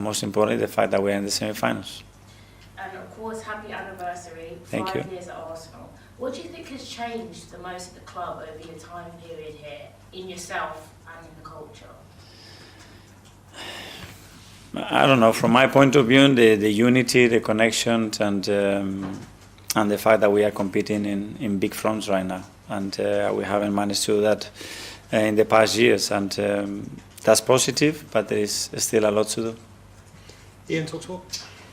Most importantly, the fact that we're in the semi-finals. And of course, happy anniversary, Thank 5 you. years at Arsenal. What do you think has changed the most at the club over your time period here, in yourself and in the culture? I don't know. From my point of view, the unity, the connections, and the fact that we are competing in big fronts right now, and we haven't managed to do that in the past years, and that's positive. But there is still a lot to do. Ian, talk.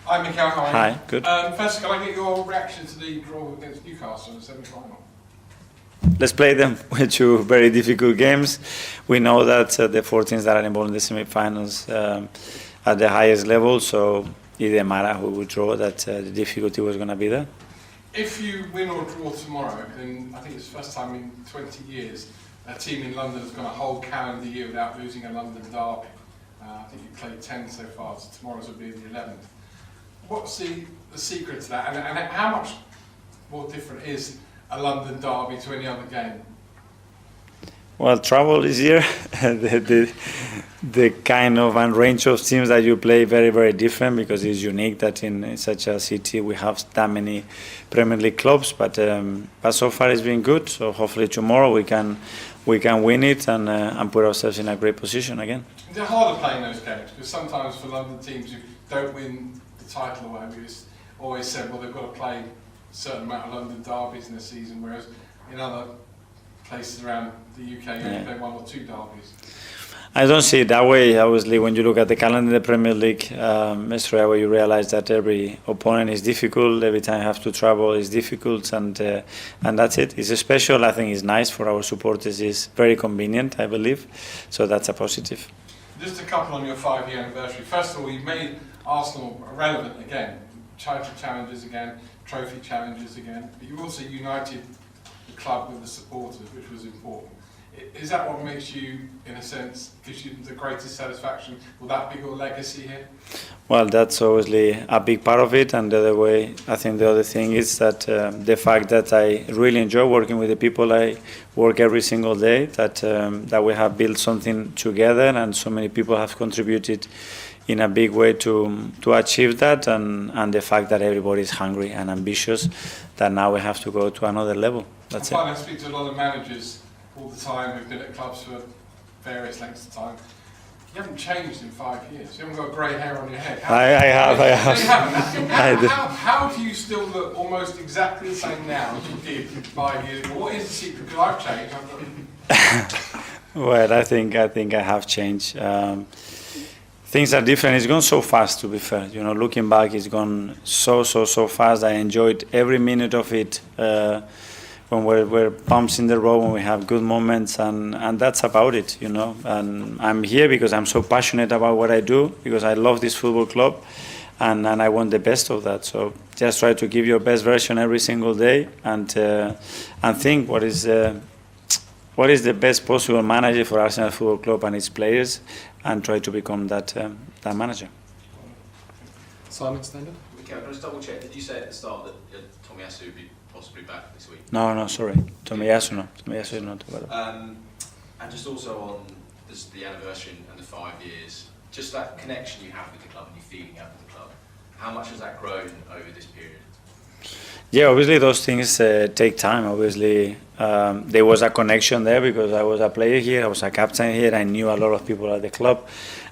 Hi, Mikel. How are you? Hi, good. First, can I get your reaction to the draw against Newcastle in the semi-final? Let's play them with two very difficult games. We know that the 4 teams that are involved in the semi-finals at the highest level, so it didn't matter who would draw, that the difficulty was going to be there. If you win or draw tomorrow, then I think it's the first time in 20 years a team in London has gone a whole calendar year without losing a London derby. I think you've played 10 so far, so tomorrow's will be the 11th. What's the secret to that, and how much more different is a London derby to any other game? Well, travel is here. the kind of and range of teams that you play very, very different, because it's unique that in such a city we have that many Premier League clubs. But so far it's been good. So hopefully tomorrow we can win it and put ourselves in a great position again. Is it harder playing those games? Because sometimes for London teams who don't win the title or whatever, it's always said, well, they've got to play a certain amount of London derbies in a season, whereas in other places around the UK, you only play 1 or 2 derbies. I don't see it that way. Obviously, when you look at the calendar in the Premier League, straight away you realize that every opponent is difficult. Every time you have to travel is difficult, and that's it. It's special. I think it's nice for our supporters. It's very convenient, I believe. So that's a positive. Just a couple on your 5-year anniversary. First of all, you've made Arsenal relevant again. Title challenges again, trophy challenges again. But you also united the club with the supporters, which was important. Is that what makes you, in a sense, gives you the greatest satisfaction? Will that be your legacy here? Well, that's obviously a big part of it, and the other way, I think the other thing is that the fact that I really enjoy working with the people I work every single day, that we have built something together, and so many people have contributed in a big way to achieve that, and the fact that everybody is hungry and ambitious, that now we have to go to another level. That's it. I speak to a lot of managers all the time who've been at clubs for various lengths of time. You haven't changed in 5 years. You haven't got grey hair on your head. I have. How do you still look almost exactly the same now as you did 5 years ago? What is the secret? Because I've changed. Well, I think I have changed. Things are different. It's gone so fast, to be fair. You know, looking back, it's gone so fast. I enjoyed every minute of it. When we're bumps in the road, when we have good moments, and that's about it, you know. And I'm here because I'm so passionate about what I do, because I love this football club, and I want the best of that. So just try to give your best version every single day, and think what is the best possible manager for Arsenal Football Club and its players, and try to become that manager. Simon, standard. Can I just double check? Did you say at the start that Tomiyasu would be possibly back this week? No, sorry. Tomiyasu no. Tomiyasu is not available. And just also on the anniversary and the 5 years, just that connection you have with the club and your feeling out with the club, how much has that grown over this period? Yeah, obviously those things take time. Obviously, there was a connection there because I was a player here, I was a captain here, I knew a lot of people at the club,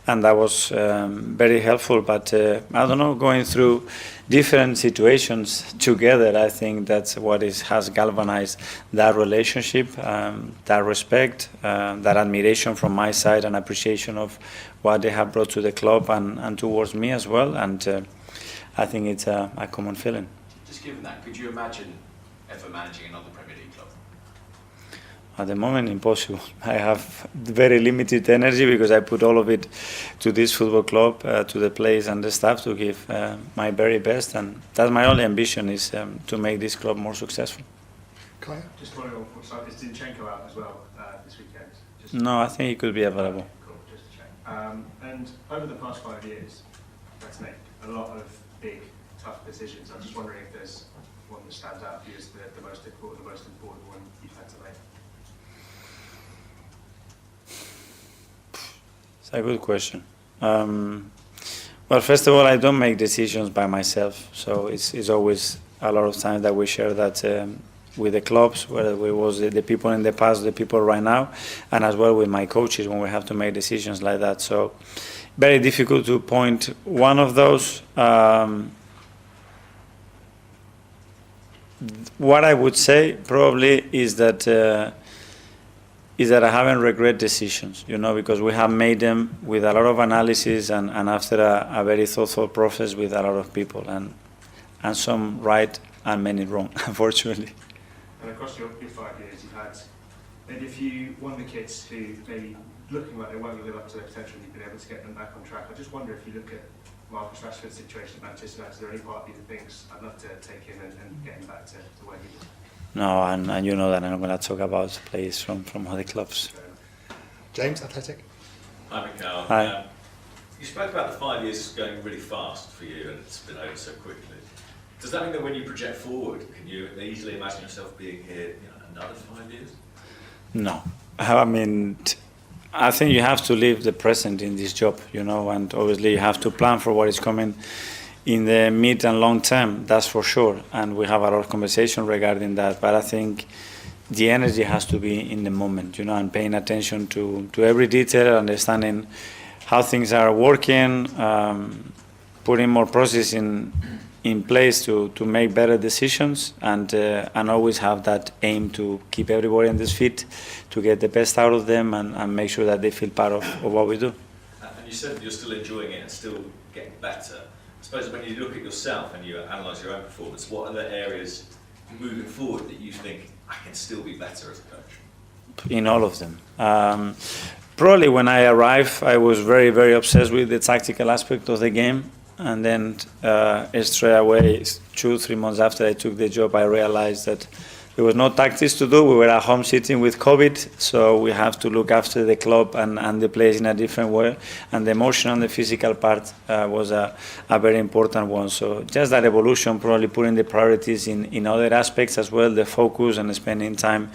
and that was very helpful. But I don't know, going through different situations together, I think that's what has galvanized that relationship, that respect, that admiration from my side, and appreciation of what they have brought to the club and towards me as well. And I think it's a common feeling. Just given that, could you imagine ever managing another Premier League club? At the moment, impossible. I have very limited energy because I put all of it to this football club, to the players and the staff, to give my very best, and that's my only ambition, is to make this club more successful. Claire? Just following on from side, is Zinchenko out as well this weekend? No, I think he could be available. Cool, just to check. And over the past 5 years, that's made a lot of big, tough decisions. I'm just wondering if there's one that stands out for you as the most difficult, the most important one you've had to make. It's a good question. Well, first of all, I don't make decisions by myself, so it's always a lot of times that we share that with the clubs, whether it was the people in the past, the people right now, and as well with my coaches when we have to make decisions like that. So very difficult to point one of those. What I would say probably is that I haven't regret decisions, because we have made them with a lot of analysis and after a very thoughtful process with a lot of people, and some right and many wrong, unfortunately. And across your 5 years, you've had maybe a few wonder kids who maybe looking like they won't live up to their potential, and you've been able to get them back on track. I just wonder if you look at Marcus Rashford's situation at Manchester United, is there any part of you that thinks I'd love to take him and get him back to where he was? No, and you know that I'm not going to talk about players from other clubs. James, Athletic. Hi, Mikel. Hi. You spoke about the 5 years going really fast for you, and it's been over so quickly. Does that mean that when you project forward, can you easily imagine yourself being here another 5 years? No. I think you have to live the present in this job, and obviously you have to plan for what is coming in the mid and long term, that's for sure. And we have a lot of conversation regarding that. But I think the energy has to be in the moment, and paying attention to every detail, understanding how things are working, putting more process in place to make better decisions, and always have that aim to keep everybody on this feet, to get the best out of them and make sure that they feel part of what we do. And you said that you're still enjoying it and still getting better. I suppose when you look at yourself and you analyse your own performance, what are the areas moving forward that you think I can still be better as a coach? In all of them. Probably when I arrived, I was very, very obsessed with the tactical aspect of the game. And then straight away, 2-3 months after I took the job, I realized that there was no tactics to do. We were at home sitting with COVID, so we have to look after the club and the players in a different way. And the emotional and the physical part was a very important one. So just that evolution, probably putting the priorities in other aspects as well, the focus and spending time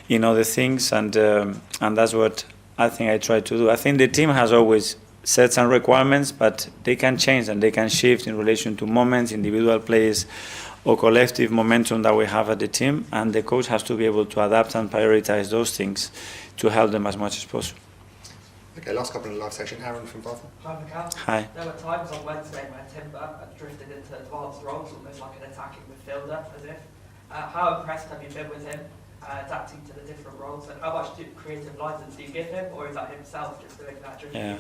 in other things. And that's what I think I try to do. I think the team has always set some requirements, but they can change and they can shift in relation to moments, individual players, or collective momentum that we have at the team, and the coach has to be able to adapt and prioritize those things to help them as much as possible. Okay, last couple in the live section. Aaron from Bath. Hi, Mikel. Hi. There were times on Wednesday where Timber had drifted into advanced roles, almost like an attacking midfielder, as if. How impressed have you been with him adapting to the different roles, and how much creative license do you give him, or is that himself just doing that drifting? Yeah.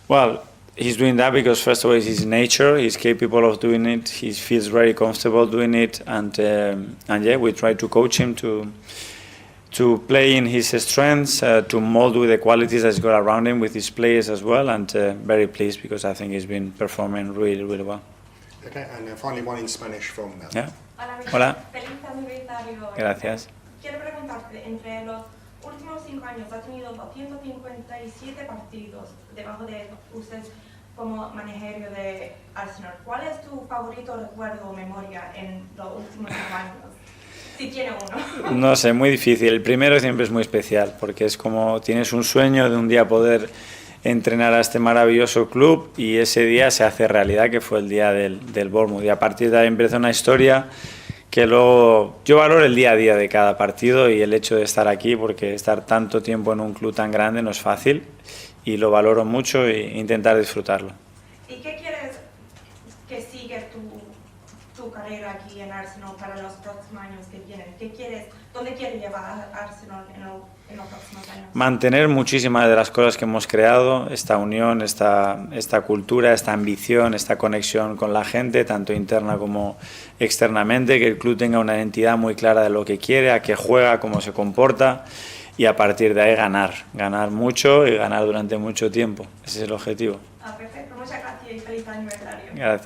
Well, he's doing that because first of all, it's his nature. He's capable of doing it. He feels very comfortable doing it, and yeah, we try to coach him to play in his strengths, to mold with the qualities that's got around him with his players as well, and very pleased because I think he's been performing really, really well. Okay, and finally one in Spanish from Mel. Yeah. Hola. Feliz aniversario. Gracias. Quiero preguntarte, entre los últimos 5 años ha tenido 257 partidos debajo de usted como manager de Arsenal. ¿Cuál es tu favorito recuerdo o memoria en los últimos 5 años? Si tiene uno. No sé, muy difícil. El primero siempre es muy especial porque es como tienes un sueño de un día poder entrenar a este maravilloso club y ese día se hace realidad, que fue el día del Bournemouth. Y a partir de ahí empezó una historia que luego yo valoro el día a día de cada partido y el hecho de estar aquí, porque estar tanto tiempo en un club tan grande no es fácil y lo valoro mucho e intentar disfrutarlo. ¿Y qué quieres que siga tu carrera aquí en Arsenal para los próximos años que vienen? ¿Dónde quieres llevar a Arsenal en los próximos años? Mantener muchísimas de las cosas que hemos creado, esta unión, esta cultura, esta ambición, esta conexión con la gente, tanto interna como externamente, que el club tenga una identidad muy clara de lo que quiere, a qué juega, cómo se comporta, y a partir de ahí ganar mucho y ganar durante mucho tiempo. Ese es el objetivo. Perfecto, muchas gracias y feliz aniversario. Gracias.